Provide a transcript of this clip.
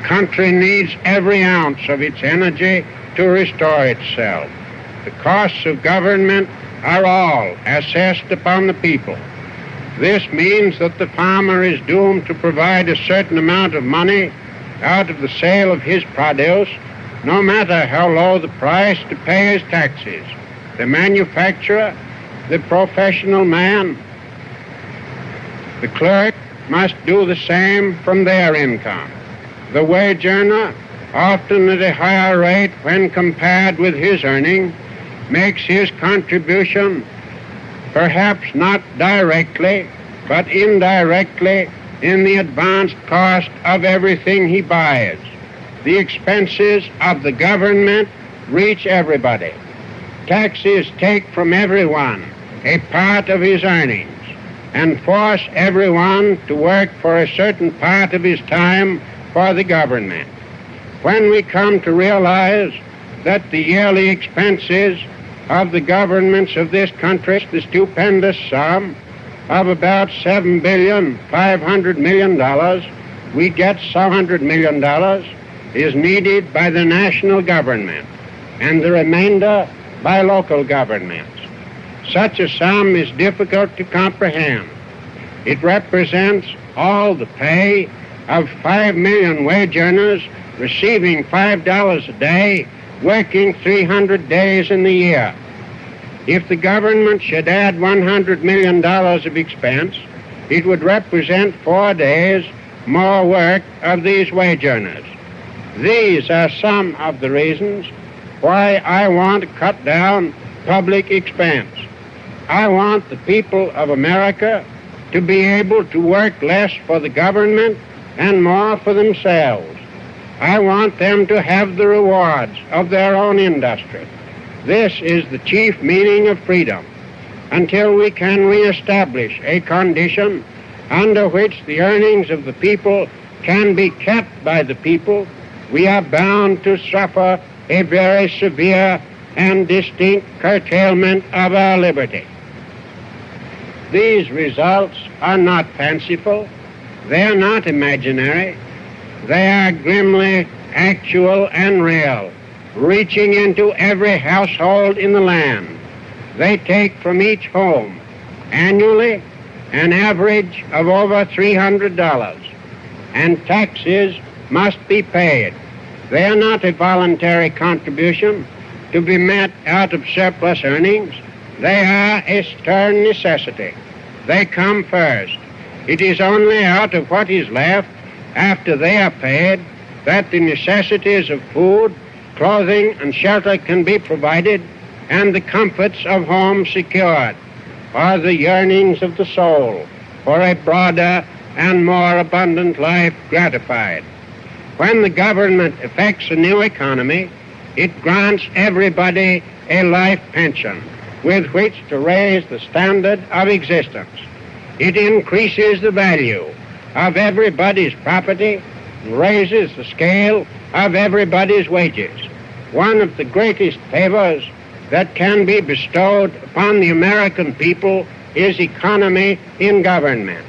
country needs every ounce of its energy to restore itself. The costs of government are all assessed upon the people. This means that the farmer is doomed to provide a certain amount of money out of the sale of his produce, no matter how low the price, to pay his taxes. The manufacturer, the professional man, the clerk must do the same from their income. The wage earner, often at a higher rate when compared with his earning, makes his contribution perhaps not directly, but indirectly in the advanced cost of everything he buys. The expenses of the government reach everybody. Taxes take from everyone a part of his earnings and force everyone to work for a certain part of his time for the government. When we come to realize that the yearly expenses of the governments of this country, the stupendous sum of about $7.5 billion, we get $700 million is needed by the national government and the remainder by local governments. Such a sum is difficult to comprehend. It represents all the pay of 5 million wage earners receiving $5 a day, working 300 days in the year. If the government should add $100 million of expense, it would represent 4 days more work of these wage earners. These are some of the reasons why I want to cut down public expense. I want the people of America to be able to work less for the government and more for themselves. I want them to have the rewards of their own industry. This is the chief meaning of freedom. Until we can reestablish a condition under which the earnings of the people can be kept by the people, we are bound to suffer a very severe and distinct curtailment of our liberty. These results are not fanciful. They are not imaginary. They are grimly actual and real, reaching into every household in the land. They take from each home annually an average of over $300, and taxes must be paid. They are not a voluntary contribution to be met out of surplus earnings. They are a stern necessity. They come first. It is only out of what is left after they are paid that the necessities of food, clothing, and shelter can be provided, and the comforts of home secured, or the yearnings of the soul for a broader and more abundant life gratified. When the government effects a new economy, it grants everybody a life pension with which to raise the standard of existence. It increases the value of everybody's property and raises the scale of everybody's wages. One of the greatest favors that can be bestowed upon the American people is economy in government.